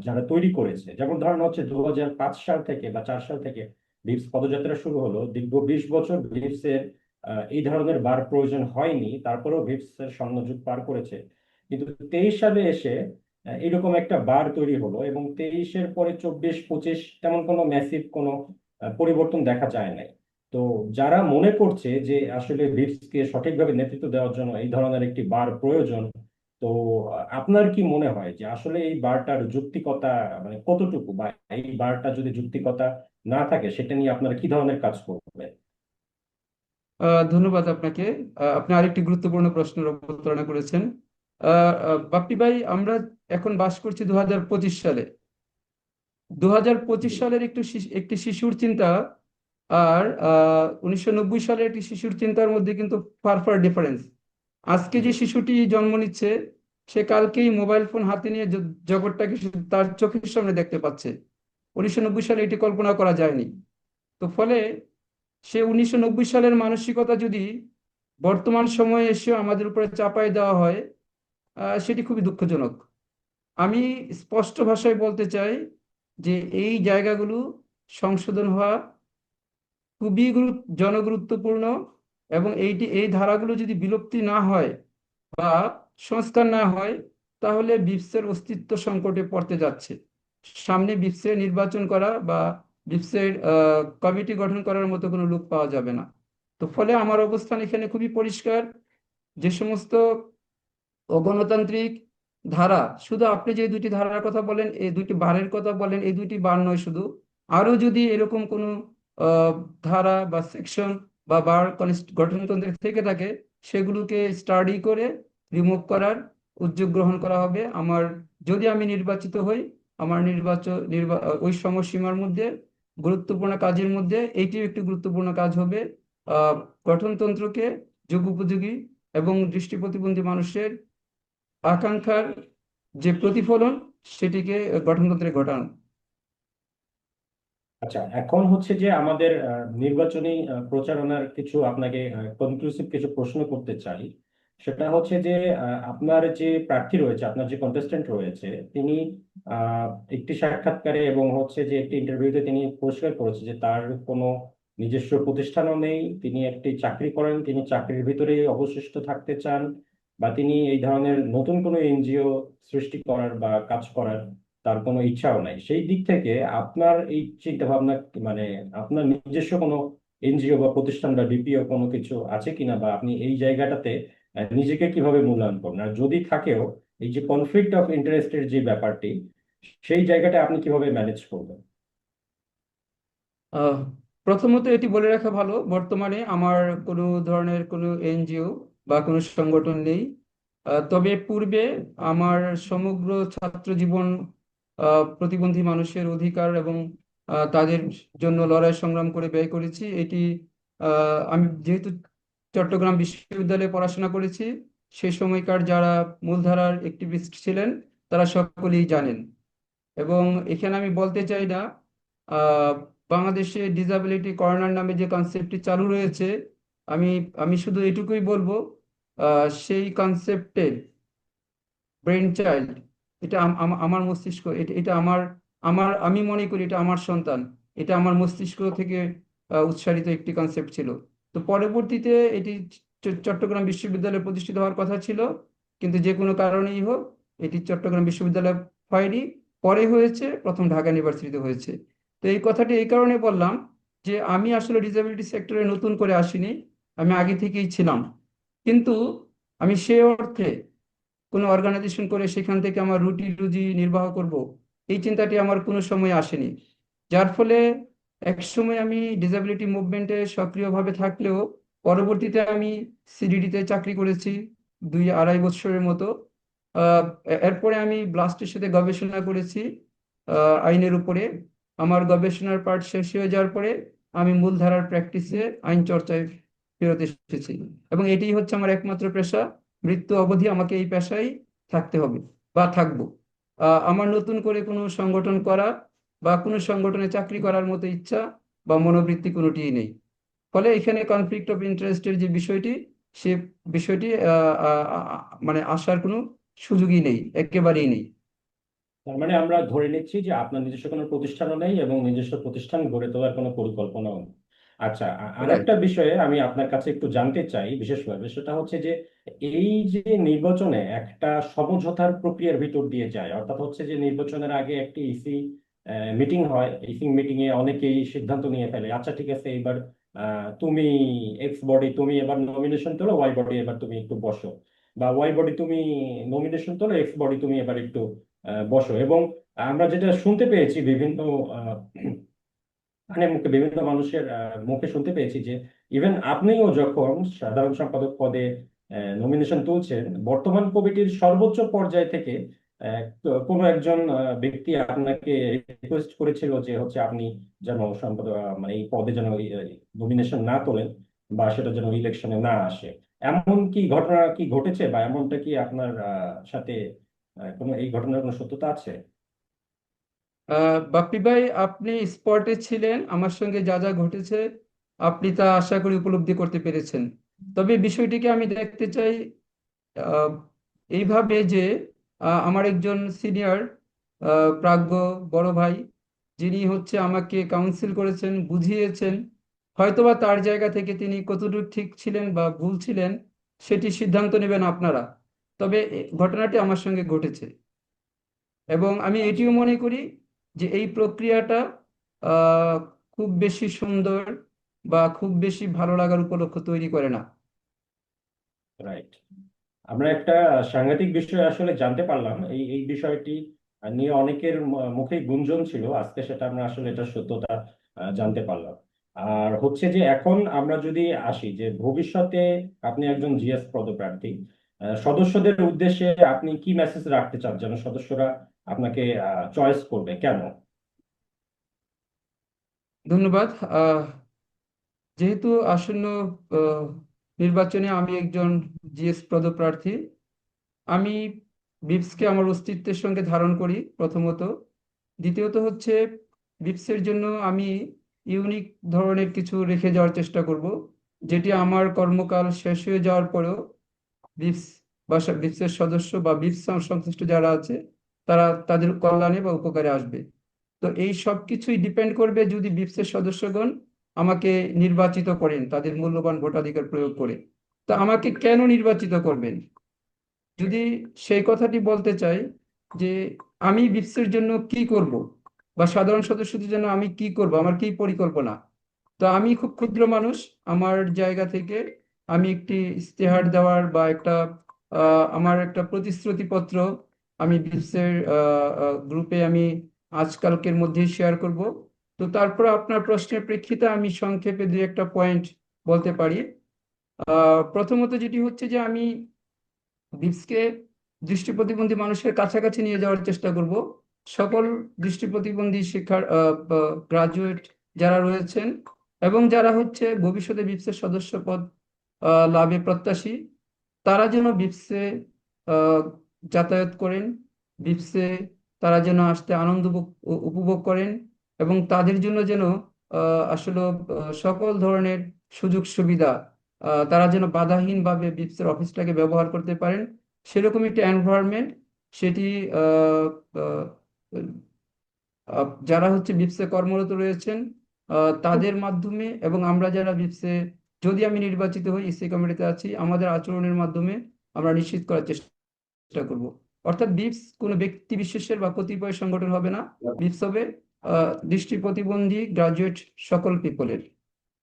যারা তৈরি করেছে, যেমন ধরেন হচ্ছে 2005 সাল থেকে বা 4 সাল থেকে ভিপস পদযাত্রা শুরু হলো, দীর্ঘ 20 বছর ভিপস এর এই ধরনের বার প্রয়োজন হয়নি, তারপরেও ভিপস এর স্বর্ণযুগ পার করেছে। কিন্তু 23 সালে এসে এরকম একটা বার তৈরি হলো, এবং 23-এর পরে 24-25 তেমন কোনো ম্যাসিভ কোনো পরিবর্তন দেখা যায় নাই। তো যারা মনে করছে যে আসলে ভিপস কে সঠিকভাবে নেতৃত্ব দেওয়ার জন্য এই ধরনের একটি বার প্রয়োজন, তো আপনার কি মনে হয় যে আসলে এই বারটার যৌক্তিকতা মানে কতটুকু, বা এই বারটা যদি যৌক্তিকতা না থাকে সেটা নিয়ে আপনারা কি ধরনের কাজ করবেন? ধন্যবাদ আপনাকে। আপনি আরেকটি গুরুত্বপূর্ণ প্রশ্নের অবতারণা করেছেন। বাপ্পি ভাই, আমরা এখন বাস করছি 2025 সালে। 2025 জি, সালের একটি শিশুর চিন্তা আর 1990 সালের একটি শিশুর চিন্তার মধ্যে কিন্তু ফার ফার ডিফারেন্স। আজকে জি, যে শিশুটি জন্ম নিচ্ছে, সে কালকেই মোবাইল ফোন হাতে নিয়ে জগৎটাকে সে তার চোখের সামনে দেখতে পাচ্ছে। 1990 সালে এটি কল্পনা করা যায়নি। তো ফলে সে 1990 সালের মানসিকতা যদি বর্তমান সময়ে এসেও আমাদের উপরে চাপাই দেওয়া হয়, সেটি খুবই দুঃখজনক। আমি স্পষ্ট ভাষায় বলতে চাই যে এই জায়গাগুলো সংশোধন হওয়া খুবই জনগুরুত্বপূর্ণ, এবং এই ধারাগুলো যদি বিলুপ্তি না হয় বা সংস্কার না হয়, তাহলে বিপসের অস্তিত্ব সংকটে পড়তে যাচ্ছে। সামনে বিপসের নির্বাচন করা বা বিপসের কমিটি গঠন করার মতো কোনো লোক পাওয়া যাবে না। তো ফলে আমার অবস্থান এখানে খুবই পরিষ্কার। যে সমস্ত অগণতান্ত্রিক ধারা, শুধু আপনি যে দুটি ধারার কথা বলেন, এই দুটি বারের কথা বলেন, এই দুটি বার নয় শুধু, আরো যদি এরকম কোনো আহ, ধারা বা সেকশন বা বার গঠনতন্ত্রে থেকে থাকে, সেগুলোকে স্টাডি করে রিমুভ করার উদ্যোগ গ্রহণ করা হবে। যদি আমি নির্বাচিত হই, আমার ওই সময়সীমার মধ্যে গুরুত্বপূর্ণ কাজের মধ্যে এইটিও একটি গুরুত্বপূর্ণ কাজ হবে। গঠনতন্ত্রকে যুগোপযোগী এবং দৃষ্টি প্রতিবন্ধী মানুষের আকাঙ্ক্ষার যে প্রতিফলন, সেটিকে গঠনতন্ত্রে ঘটানো। আচ্ছা। এখন হচ্ছে যে আমাদের নির্বাচনী প্রচারণার কিছু আপনাকে কনক্লুসিভ কিছু প্রশ্ন করতে চাই। সেটা হচ্ছে যে আপনার যে প্রার্থী রয়েছে, আপনার যে কন্টেস্টেন্ট রয়েছে, তিনি আহ, একটি সাক্ষাৎকারে এবং হচ্ছে যে একটি ইন্টারভিউতে তিনি পরিষ্কার করেছে যে তার কোনো নিজস্ব প্রতিষ্ঠানও নেই, তিনি একটি চাকরি করেন, তিনি চাকরির ভিতরেই অবশিষ্ট থাকতে চান, বা তিনি এই ধরনের নতুন কোনো এনজিও সৃষ্টি করার বা কাজ করার তার কোনো ইচ্ছাও নাই। সেই দিক থেকে আপনার এই চিন্তা ভাবনা মানে আপনার নিজস্ব কোনো এনজিও বা প্রতিষ্ঠান বা বিপিও কোনো কিছু আছে কিনা, বা আপনি এই জায়গাটাতে নিজেকে কিভাবে মূল্যায়ন করেন, আর যদি থাকেও এই যে কনফ্লিক্ট অফ ইন্টারেস্টের যে ব্যাপারটি, সেই জায়গাটা আপনি কিভাবে ম্যানেজ করবেন? আহ, প্রথমত এটি বলে রাখা ভালো, বর্তমানে আমার কোনো ধরনের কোনো এনজিও বা কোনো সংগঠন নেই। তবে পূর্বে আমার সমগ্র ছাত্র জীবন প্রতিবন্ধী মানুষের অধিকার এবং তাদের জন্য লড়াই সংগ্রাম করে ব্যয় করেছি। এটি আমি যেহেতু চট্টগ্রাম বিশ্ববিদ্যালয়ে পড়াশোনা করেছি, সেই সময়কার যারা মূলধারার অ্যাক্টিভিস্ট ছিলেন তারা সকলেই জানেন। এবং এখানে আমি বলতে চাই না, আহ, বাংলাদেশে ডিসাবিলিটি কর্নার নামে যে কনসেপ্টটি চালু রয়েছে, আমি আমি শুধু এটুকুই বলবো, সেই কনসেপ্টের ব্রেন চাইল্ড, এটা আমার মস্তিষ্ক, এটা এটা আমার আমার আমি মনে করি এটা আমার সন্তান। এটা আমার মস্তিষ্ক থেকে উৎসারিত একটি কনসেপ্ট ছিল। তো পরবর্তীতে এটি চট্টগ্রাম বিশ্ববিদ্যালয়ে প্রতিষ্ঠিত হওয়ার কথা ছিল, কিন্তু যে কোনো কারণেই হোক এটি চট্টগ্রাম বিশ্ববিদ্যালয় হয়নি। পরে হয়েছে, প্রথম ঢাকা ইউনিভার্সিটিতে হয়েছে। তো এই কথাটি এই কারণে বললাম যে আমি আসলে ডিসেবিলিটি সেক্টরে নতুন করে আসিনি, আমি আগে থেকেই ছিলাম। কিন্তু আমি সে অর্থে কোনো অর্গানাইজেশন করে সেখান থেকে আমার রুটি রুজি নির্বাহ করব, এই চিন্তাটি আমার কোনো সময় আসেনি। যার ফলে এক সময় আমি ডিসেবিলিটি মুভমেন্টে সক্রিয়ভাবে থাকলেও পরবর্তীতে আমি সিডিডিতে চাকরি করেছি 2-2.5 বছরের মতো। এরপরে আমি ব্লাস্টের সাথে গবেষণা করেছি আইনের উপরে। আমার গবেষণার পার্ট শেষ হয়ে যাওয়ার পরে আমি মূলধারার প্র্যাকটিসে আইন চর্চায় ফেরত এসেছি, এবং এটাই হচ্ছে আমার একমাত্র পেশা। মৃত্যু অবধি আমাকে এই পেশায় থাকতে হবে বা থাকবো। আমার নতুন করে কোনো সংগঠন করা বা কোনো সংগঠনে চাকরি করার মতো ইচ্ছা বা মনোবৃত্তি কোনোটিই নেই। ফলে এখানে কনফ্লিক্ট অফ ইন্টারেস্টের যে বিষয়টি, সে বিষয়টি মানে আসার কোনো সুযোগই নেই, একেবারেই নেই। তার মানে আমরা ধরে নিচ্ছি যে আপনার নিজস্ব কোনো প্রতিষ্ঠানও নেই এবং নিজস্ব প্রতিষ্ঠান গড়ে তোলার কোনো পরিকল্পনাও নেই। আচ্ছা, রাইট। আরেকটা বিষয়ে আমি আপনার কাছে একটু জানতে চাই বিশেষভাবে, সেটা হচ্ছে যে এই যে নির্বাচনে একটা সমঝোতার প্রক্রিয়ার ভিতর দিয়ে যায়, অর্থাৎ হচ্ছে যে নির্বাচনের আগে একটি ইসি মিটিং হয়, ইসি মিটিং এ অনেকেই সিদ্ধান্ত নিয়ে ফেলে, আচ্ছা ঠিক আছে এবার তুমি এক্স বডি তুমি এবার নমিনেশন তোলো, ওয়াই বডি এবার তুমি একটু বসো, বা ওয়াই বডি তুমি নমিনেশন তোলো, এক্স বডি তুমি এবার একটু বসো। এবং আমরা যেটা শুনতে পেয়েছি বিভিন্ন আহ, মানে মুখে বিভিন্ন মানুষের মুখে শুনতে পেয়েছি যে ইভেন আপনিও যখন সাধারণ সম্পাদক পদে নমিনেশন তুলছেন, বর্তমান কমিটির সর্বোচ্চ পর্যায় থেকে কোনো একজন ব্যক্তি আপনাকে রিকোয়েস্ট করেছিল যে হচ্ছে আপনি যেন সম্পাদক মানে এই পদে যেন নমিনেশন না তোলেন, বা সেটা যেন ইলেকশনে না আসে। এমন কি ঘটনা কি ঘটেছে, বা এমনটা কি আপনার সাথে কোনো এই ঘটনার কোনো সত্যতা আছে? বাপ্পি ভাই, আপনি স্পটে ছিলেন, আমার সঙ্গে যা যা ঘটেছে আপনি তা আশা করি উপলব্ধি করতে পেরেছেন। তবে বিষয়টিকে আমি দেখতে চাই আহ, এইভাবে যে আমার একজন সিনিয়র প্রাজ্ঞ বড় ভাই, যিনি হচ্ছে আমাকে কাউন্সিল করেছেন, বুঝিয়েছেন, হয়তোবা তার জায়গা থেকে তিনি কতটুকু ঠিক ছিলেন বা ভুল ছিলেন সেটি সিদ্ধান্ত নেবেন আপনারা। তবে ঘটনাটি আমার সঙ্গে ঘটেছে, এবং আমি আচ্ছা, এটিও মনে করি যে এই প্রক্রিয়াটা আহ, খুব বেশি সুন্দর বা খুব বেশি ভালো লাগার উপলক্ষ তৈরি করে না। রাইট। আমরা একটা সাংঘাতিক বিষয় আসলে জানতে পারলাম, এই এই বিষয়টি নিয়ে অনেকের মুখেই গুঞ্জন ছিল, আজকে সেটা আমরা আসলে এটা সত্যতা জানতে পারলাম। আর হচ্ছে যে এখন আমরা যদি আসি যে ভবিষ্যতে আপনি একজন জিএস পদপ্রার্থী, সদস্যদের উদ্দেশ্যে আপনি কি মেসেজ রাখতে চান যেন সদস্যরা আপনাকে চয়েস করবে কেন? ধন্যবাদ। আহ, যেহেতু আসন্ন আহ, নির্বাচনে আমি একজন জিএস পদপ্রার্থী, আমি বিপসকে আমার অস্তিত্বের সঙ্গে ধারণ করি প্রথমত। দ্বিতীয়ত হচ্ছে, বিপসের জন্য আমি ইউনিক ধরনের কিছু রেখে যাওয়ার চেষ্টা করব, যেটি আমার কর্মকাল শেষ হয়ে যাওয়ার পরেও বিপস বা বিপসের সদস্য বা বিপস সংশ্লিষ্ট যারা আছে তারা তাদের কল্যাণে বা উপকারে আসবে। তো এই সব কিছুই ডিপেন্ড করবে যদি বিপসের সদস্যগণ আমাকে নির্বাচিত করেন তাদের মূল্যবান ভোটাধিকার প্রয়োগ করে। তা আমাকে কেন নির্বাচিত করবেন, যদি সেই কথাটি বলতে চাই, যে আমি বিপসের জন্য কি করব বা সাধারণ সদস্যদের জন্য আমি কি করব, আমার কি পরিকল্পনা। তো আমি খুব ক্ষুদ্র মানুষ, আমার জায়গা থেকে আমি একটি ইস্তেহার দেওয়ার বা একটা আমার একটা প্রতিশ্রুতিপত্র আমি বিপসের গ্রুপে আমি আজকালকের মধ্যেই শেয়ার করব। তো তারপর আপনার প্রশ্নের প্রেক্ষিতে আমি সংক্ষেপে দুই একটা পয়েন্ট বলতে পারি। প্রথমত যেটি হচ্ছে যে আমি বিপসকে দৃষ্টি প্রতিবন্ধী মানুষের কাছাকাছি নিয়ে যাওয়ার চেষ্টা করব। সকল দৃষ্টি প্রতিবন্ধী শিক্ষার গ্রাজুয়েট যারা রয়েছেন এবং যারা হচ্ছে ভবিষ্যতে বিপসের সদস্য পদ লাভে প্রত্যাশী, তারা যেন বিপসে আহ, যাতায়াত করেন, বিপসে তারা যেন আসতে আনন্দ উপভোগ করেন, এবং তাদের জন্য যেন আসলে সকল ধরনের সুযোগ সুবিধা তারা যেন বাধাহীনভাবে বিপসের অফিসটাকে ব্যবহার করতে পারেন, সেরকম একটি এনভায়রনমেন্ট সেটি আহ, আহ, যারা হচ্ছে বিপসে কর্মরত রয়েছেন তাদের মাধ্যমে, এবং আমরা যারা বিপসে, যদি আমি নির্বাচিত হই, ইসি কমিটিতে আছি, আমাদের আচরণের মাধ্যমে আমরা নিশ্চিত করার চেষ্টা করব। অর্থাৎ বিপস কোনো ব্যক্তি বিশেষের বা কতিপয় সংগঠন হবে না, বিপস হবে দৃষ্টি প্রতিবন্ধী গ্রাজুয়েট সকল পিপলের।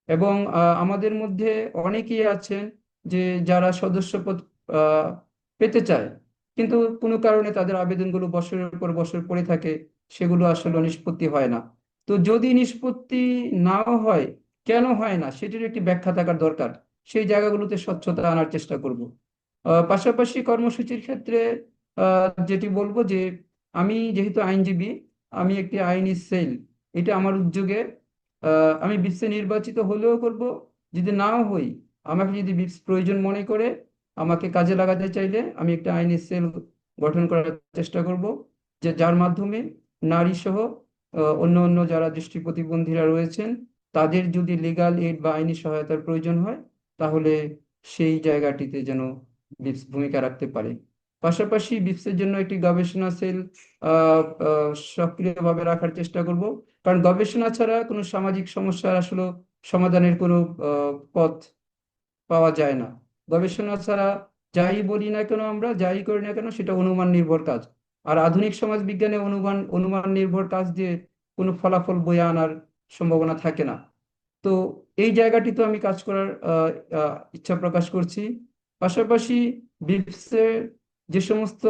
এবং আমাদের মধ্যে অনেকেই আছেন যে যারা সদস্যপদ আহ, পেতে চায়, কিন্তু কোনো কারণে তাদের আবেদনগুলো বছরের পর বছর পড়ে থাকে, সেগুলো আসলে নিষ্পত্তি হয় না। তো যদি নিষ্পত্তি নাও হয়, কেন হয় না সেটির একটি ব্যাখ্যা থাকার দরকার। সেই জায়গাগুলোতে স্বচ্ছতা আনার চেষ্টা করব। পাশাপাশি কর্মসূচির ক্ষেত্রে যেটি বলবো যে, আমি যেহেতু আইনজীবী, আমি একটি আইনি সেল, এটা আমার উদ্যোগে। আমি বিপসে নির্বাচিত হলেও করব, যদি নাও হই, আমাকে যদি বিপস প্রয়োজন মনে করে আমাকে কাজে লাগাতে চাইলে আমি একটা আইনি সেল গঠন করার চেষ্টা করব, যে যার মাধ্যমে নারী সহ অন্য অন্য যারা দৃষ্টি প্রতিবন্ধীরা রয়েছেন, তাদের যদি লিগ্যাল এইড বা আইনি সহায়তার প্রয়োজন হয়, তাহলে সেই জায়গাটিতে যেন বিপস ভূমিকা রাখতে পারে। পাশাপাশি বিপসের জন্য একটি গবেষণা সেল সক্রিয়ভাবে রাখার চেষ্টা করব, কারণ গবেষণা ছাড়া কোনো সামাজিক সমস্যার আসলে সমাধানের কোনো পথ পাওয়া যায় না। গবেষণা ছাড়া যাই বলি না কেন, আমরা যাই করি না কেন, সেটা অনুমান নির্ভর কাজ। আর আধুনিক সমাজ বিজ্ঞানে অনুমান অনুমান নির্ভর কাজ দিয়ে কোনো ফলাফল বয়ে আনার সম্ভাবনা থাকে না। তো এই জায়গাটিতে আমি কাজ করার ইচ্ছা প্রকাশ করছি। পাশাপাশি বিপসের যে সমস্ত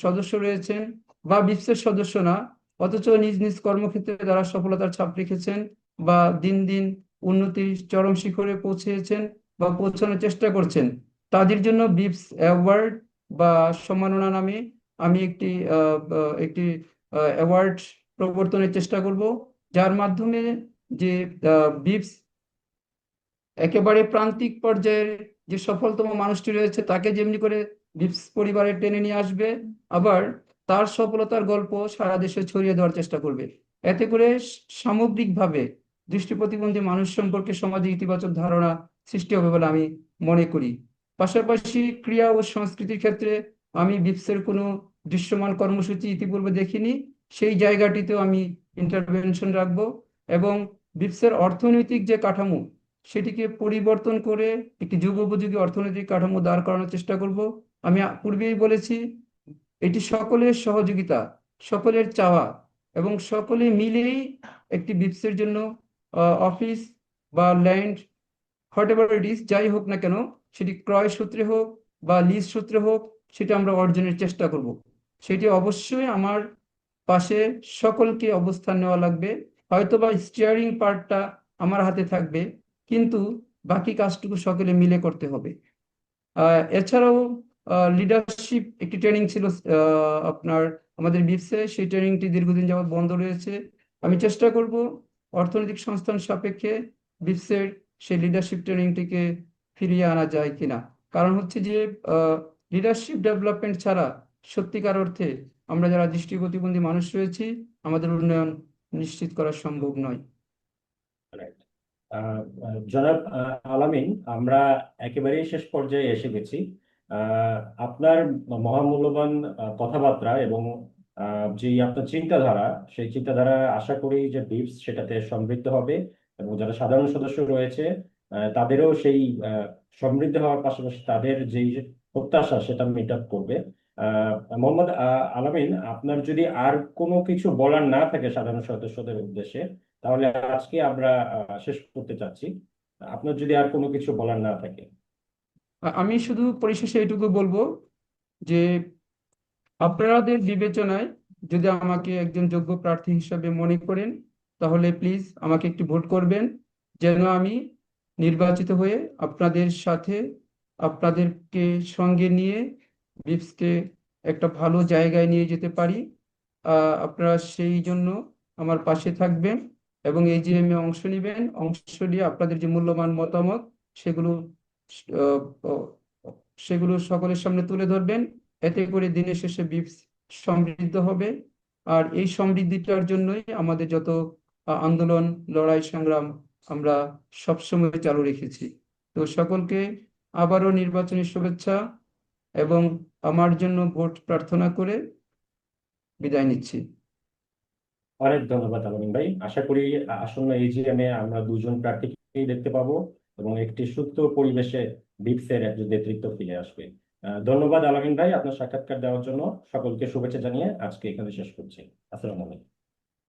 সদস্য রয়েছেন বা বিপসের সদস্য না, অথচ নিজ নিজ কর্মক্ষেত্রে যারা সফলতার ছাপ রেখেছেন বা দিন দিন উন্নতির চরম শিখরে পৌঁছেছেন বা পৌঁছানোর চেষ্টা করছেন, তাদের জন্য বিপস অ্যাওয়ার্ড বা সম্মাননা নামে আমি একটি অ্যাওয়ার্ড প্রবর্তনের চেষ্টা করব, যার মাধ্যমে যে বিপস একেবারে প্রান্তিক পর্যায়ের যে সফলতম মানুষটি রয়েছে তাকে যেমনি করে বিপস পরিবারে টেনে নিয়ে আসবে, আবার তার সফলতার গল্প সারা দেশে ছড়িয়ে দেওয়ার চেষ্টা করবে। এতে করে সামগ্রিকভাবে দৃষ্টি প্রতিবন্ধী মানুষ সম্পর্কে সমাজে ইতিবাচক ধারণা সৃষ্টি হবে বলে আমি মনে করি। পাশাপাশি ক্রীড়া ও সংস্কৃতির ক্ষেত্রে আমি বিপসের কোনো দৃশ্যমান কর্মসূচি ইতিপূর্বে দেখিনি, সেই জায়গাটিতেও আমি ইন্টারভেনশন রাখবো, এবং বিপসের অর্থনৈতিক যে কাঠামো সেটিকে পরিবর্তন করে একটি যুগোপযোগী অর্থনৈতিক কাঠামো দাঁড় করানোর চেষ্টা করব। আমি পূর্বেই বলেছি, এটি সকলের সহযোগিতা, সকলের চাওয়া, এবং সকলে মিলেই একটি বিপসের জন্য অফিস বা land, what ever it is, যাই হোক না কেন, সেটি ক্রয় সূত্রে হোক বা লিজ সূত্রে হোক, সেটা আমরা অর্জনের চেষ্টা করব। সেটি অবশ্যই আমার পাশে সকলকে অবস্থান নেওয়া লাগবে। হয়তোবা স্টিয়ারিং পার্টটা আমার হাতে থাকবে, কিন্তু বাকি কাজটুকু সকলে মিলে করতে হবে। এছাড়াও লিডারশিপ একটি ট্রেনিং ছিল আপনার আমাদের বিপসে, সেই ট্রেনিংটি দীর্ঘদিন যাবৎ বন্ধ রয়েছে। আমি চেষ্টা করব অর্থনৈতিক সংস্থান সাপেক্ষে বিপসের সেই লিডারশিপ ট্রেনিংটিকে ফিরিয়ে আনা যায় কিনা। কারণ হচ্ছে যে লিডারশিপ ডেভেলপমেন্ট ছাড়া সত্যিকার অর্থে আমরা যারা দৃষ্টি প্রতিবন্ধী মানুষ রয়েছি, আমাদের উন্নয়ন নিশ্চিত করা সম্ভব নয়। Right. জনাব আলামিন, আমরা একেবারেই শেষ পর্যায়ে এসে গেছি। আহ, আপনার মহামূল্যবান কথাবার্তা এবং যে আপনার চিন্তাধারা, সেই চিন্তাধারা আশা করি যে বিপস সেটাতে সমৃদ্ধ হবে, এবং যারা সাধারণ সদস্য রয়েছে তাদেরও সেই সমৃদ্ধ হওয়ার পাশাপাশি তাদের যেই প্রত্যাশা সেটা মিট আপ করবে। আহ, মোহাম্মদ আলামিন, আপনার যদি আর কোনো কিছু বলার না থাকে সাধারণ সদস্যদের উদ্দেশ্যে, তাহলে আজকে আমরা শেষ করতে চাচ্ছি। আপনার যদি আর কোনো কিছু বলার না থাকে। আমি শুধু পরিশেষে এটুকু বলবো যে, আপনাদের বিবেচনায় যদি আমাকে একজন যোগ্য প্রার্থী হিসাবে মনে করেন, তাহলে প্লিজ আমাকে একটু ভোট করবেন, যেন আমি নির্বাচিত হয়ে আপনাদের সাথে, আপনাদেরকে সঙ্গে নিয়ে বিপসকে একটা ভালো জায়গায় নিয়ে যেতে পারি। আপনারা সেই জন্য আমার পাশে থাকবেন এবং AGM এ অংশ নেবেন। অংশ নিয়ে আপনাদের যে মূল্যবান মতামত সেগুলো আহ, আহ, সেগুলো সকলের সামনে তুলে ধরবেন। এতে করে দিনের শেষে বিপস সমৃদ্ধ হবে। আর এই সমৃদ্ধিটার জন্যই আমাদের যত আন্দোলন, লড়াই, সংগ্রাম আমরা সবসময় চালু রেখেছি। তো সকলকে আবারও নির্বাচনী শুভেচ্ছা এবং আমার জন্য ভোট প্রার্থনা করে বিদায় নিচ্ছি। অনেক ধন্যবাদ আলামিন ভাই। আশা করি আসন্ন এজিএম এ আমরা দুজন প্রার্থীকেই দেখতে পাবো এবং একটি সুস্থ পরিবেশে বিপসের একজন নেতৃত্ব ফিরে আসবে। ধন্যবাদ আলামিন ভাই আপনার সাক্ষাৎকার দেওয়ার জন্য। সকলকে শুভেচ্ছা জানিয়ে আজকে এখানে শেষ করছি। আসসালামু আলাইকুম।